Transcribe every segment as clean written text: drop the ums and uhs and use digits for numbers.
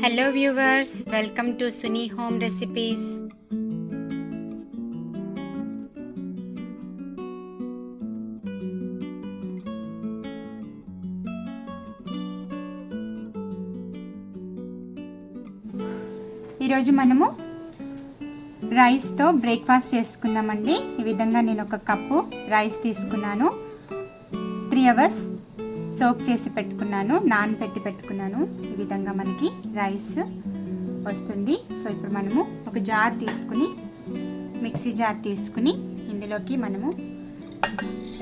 Hello viewers, welcome to Suni home recipes. ఈరోజు మనము రైస్తో బ్రేక్ఫాస్ట్ చేసుకుందామండి. ఈ విధంగా నేను ఒక కప్పు రైస్ తీసుకున్నాను. 3 hours సోక్ చేసి పెట్టుకున్నాను, నానబెట్టి పెట్టుకున్నాను. ఈ విధంగా మనకి రైస్ వస్తుంది. సో ఇప్పుడు మనము ఒక జార్ తీసుకుని, మిక్సీ జార్ తీసుకుని ఇందులోకి మనము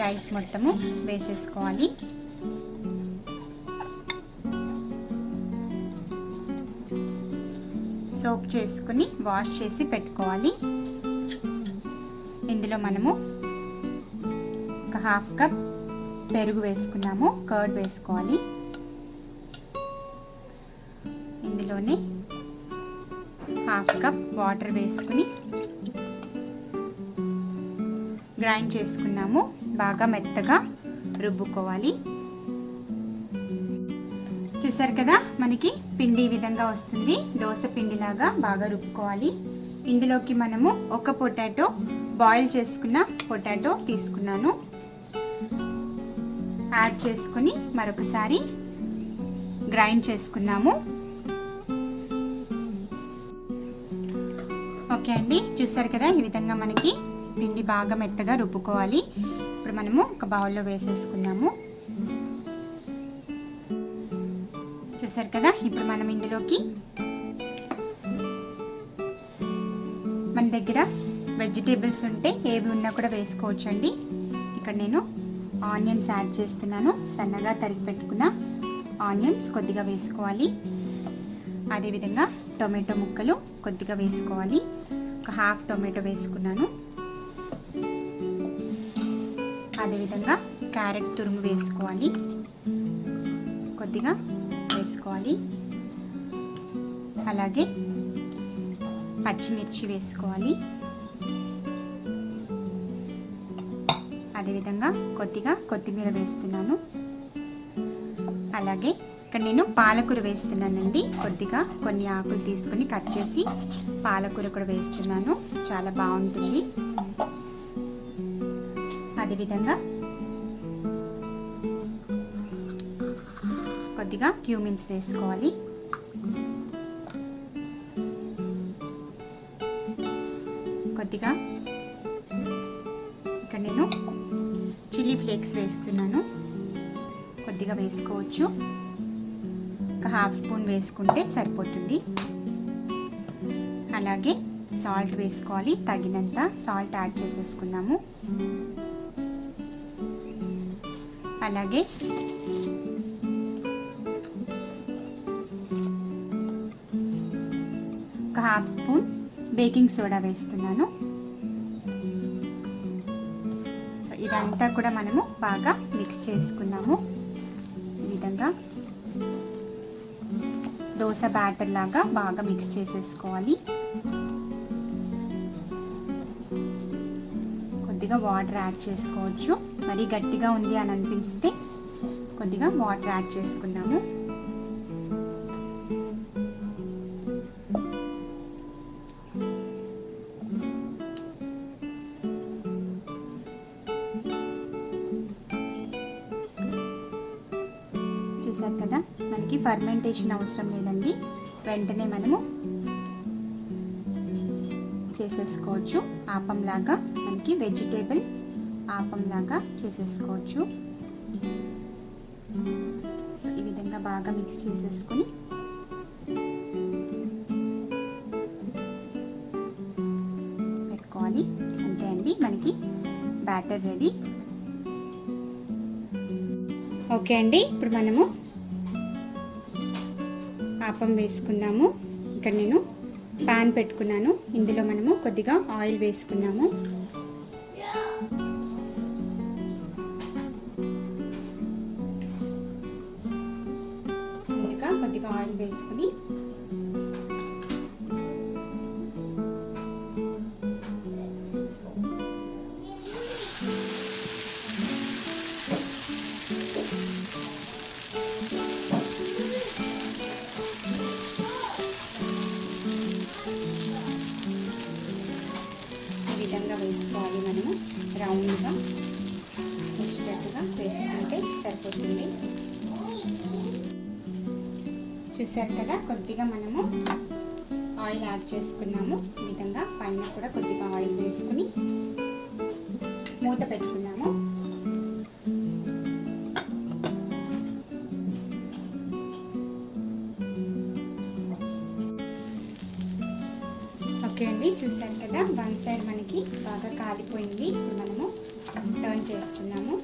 రైస్ మొత్తము వేసేసుకోవాలి. సోక్ చేసుకుని వాష్ చేసి పెట్టుకోవాలి. ఇందులో మనము ఒక 1/2 కప్ పెరుగు వేసుకున్నాము, కర్డ్ వేసుకోవాలి. ఇందులోనే 1/2 కప్ వాటర్ వేసుకుని గ్రైండ్ చేసుకున్నాము. బాగా మెత్తగా రుబ్బుకోవాలి. చూసారు కదా, మనకి పిండి ఈ విధంగా వస్తుంది. దోశ పిండిలాగా బాగా రుబ్బుకోవాలి. ఇందులోకి మనము ఒక పొటాటో, బాయిల్ చేసుకున్న పొటాటో తీసుకున్నాను, యాడ్ చేసుకుని మరొకసారి గ్రైండ్ చేసుకున్నాము. ఓకే అండి, చూసారు కదా, ఈ విధంగా మనకి పిండి బాగా మెత్తగా రుబ్బుకోవాలి. ఇప్పుడు మనము ఒక బౌల్లో వేసేసుకుందాము. చూసారు కదా, ఇప్పుడు మనం ఇందులోకి మన దగ్గర వెజిటేబుల్స్ ఉంటే ఏవి ఉన్నా కూడా వేసుకోవచ్చు అండి. ఇక్కడ నేను ఆనియన్స్ యాడ్ చేస్తున్నాను. సన్నగా తరిగి పెట్టుకున్న ఆనియన్స్ కొద్దిగా వేసుకోవాలి. అదేవిధంగా టొమాటో ముక్కలు కొద్దిగా వేసుకోవాలి. ఒక 1/2 టొమాటో వేసుకున్నాను. అదేవిధంగా క్యారెట్ తురుము వేసుకోవాలి, కొద్దిగా వేసుకోవాలి. అలాగే పచ్చిమిర్చి వేసుకోవాలి. అదేవిధంగా కొద్దిగా కొత్తిమీర వేస్తున్నాను. అలాగే ఇక్కడ నేను పాలకూర వేస్తున్నానండి. కొద్దిగా కొన్ని ఆకులు తీసుకొని కట్ చేసి పాలకూర కూడా వేస్తున్నాను, చాలా బాగుంటుంది. అదేవిధంగా కొద్దిగా క్యూమిన్స్ వేసుకోవాలి. కొద్దిగా ఇక్కడ నేను చిల్లీ ఫ్లేక్స్ వేస్తున్నాను, కొద్దిగా వేసుకోవచ్చు. ఒక 1/2 స్పూన్ వేసుకుంటే సరిపోతుంది. అలాగే సాల్ట్ వేసుకోవాలి, తగినంత సాల్ట్ యాడ్ చేసేసుకుందాము. అలాగే ఒక 1/2 స్పూన్ బేకింగ్ సోడా వేస్తున్నాను. సో ఇదంతా కూడా మనము బాగా మిక్స్ చేసుకుందాము. ఈ విధంగా దోశ బ్యాటర్ లాగా బాగా మిక్స్ చేసేసుకోవాలి. కొద్దిగా వాటర్ యాడ్ చేసుకోవచ్చు. మరీ గట్టిగా ఉంది అని అనిపిస్తే కొద్దిగా వాటర్ యాడ్ చేసుకుందాము. చూసారు కదా, మనకి ఫర్మెంటేషన్ అవసరం లేదండి, వెంటనే మనము చేసేసుకోవచ్చు. ఆపం లాగా మనకి వెజిటేబుల్ ఆపం లాగా చేసేసుకోవచ్చు. సో ఈ విధంగా బాగా మిక్స్ చేసేసుకొని పెట్టుకోవాలి. అంతే అండి, మనకి బ్యాటర్ రెడీ. ఓకే అండి, ఇప్పుడు మనము ఆపం వేసుకుందాము. ఇక్కడ నేను పాన్ పెట్టుకున్నాను. ఇందులో మనము కొద్దిగా ఆయిల్ వేసుకుందాము. ముందుగా కొద్దిగా ఆయిల్ వేసుకుని సరిపోతుంది. చూసారు కదా, కొద్దిగా మనము ఆయిల్ యాడ్ చేసుకున్నాము. ఈ విధంగా పైన కూడా కొద్దిగా ఆయిల్ వేసుకుని మూత పెట్టుకున్నాము. ఓకే అండి, చూసారు కదా, వన్ సైడ్ మనకి బాగా కాలిపోయింది. మనము టర్న్ చేసుకున్నాము.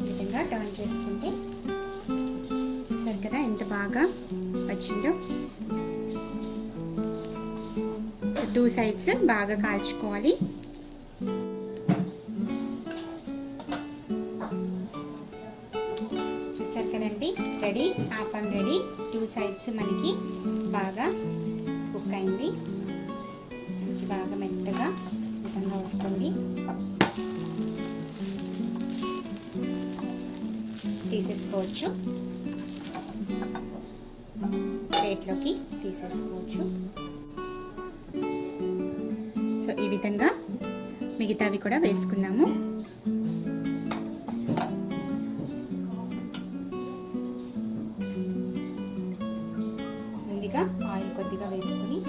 ఈ విధంగా టర్న్ చేసుకుంటే చూసారు కదా ఎంత బాగా వచ్చిందో. టూ సైడ్స్ బాగా కాల్చుకోవాలి. చూసారు కదండి, రెడీ, ఆపం రెడీ. టూ సైడ్స్ మనకి బాగా కుక్ అయింది. మనకి బాగా మెత్తగా విధంగా వస్తుంది. తీసేసుకోవచ్చు, ప్లేట్లోకి తీసేసుకోవచ్చు. సో ఈ విధంగా మిగతావి కూడా వేసుకుందాము. ముందుగా ఆయిల్ కొద్దిగా వేసుకుని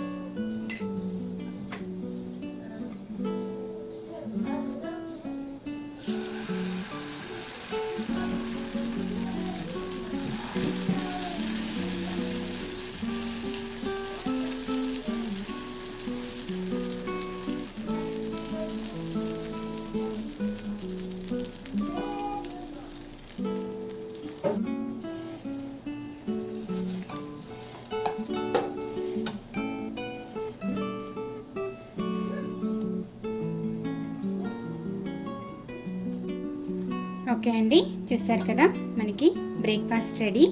ఓకే అండి, చూసారు కదా, మనకి బ్రేక్ఫాస్ట్ రెడీ.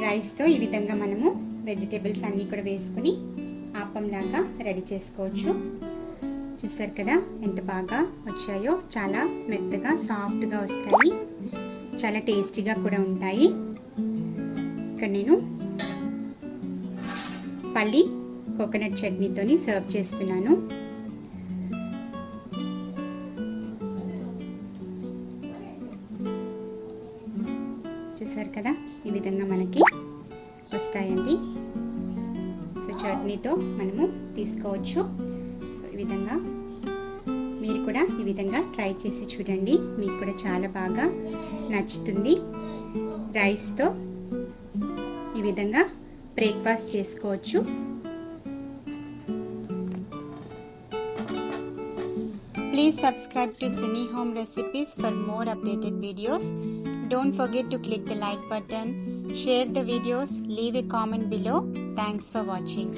రైస్తో ఈ విధంగా మనము వెజిటేబుల్స్ అన్నీ కూడా వేసుకుని ఆపంలాగా రెడీ చేసుకోవచ్చు. చూసారు కదా ఎంత బాగా వచ్చాయో. చాలా మెత్తగా సాఫ్ట్గా వస్తాయి, చాలా టేస్టీగా కూడా ఉంటాయి. ఇక్కడ నేను పల్లి కోకోనట్ చట్నీతోని సర్వ్ చేస్తున్నాను. చూసారు కదా, ఈ విధంగా మనకి వస్తాయండి. సో చట్నీతో మనము తీసుకోవచ్చు. సో ఈ విధంగా మీరు కూడా ఈ విధంగా ట్రై చేసి చూడండి, మీకు కూడా చాలా బాగా నచ్చుతుంది. రైస్తో ఈ విధంగా బ్రేక్ఫాస్ట్ చేసుకోవచ్చు. Please subscribe to Suni Home Recipes for more updated videos. Don't forget to click the like button, share the videos, leave a comment below. Thanks for watching.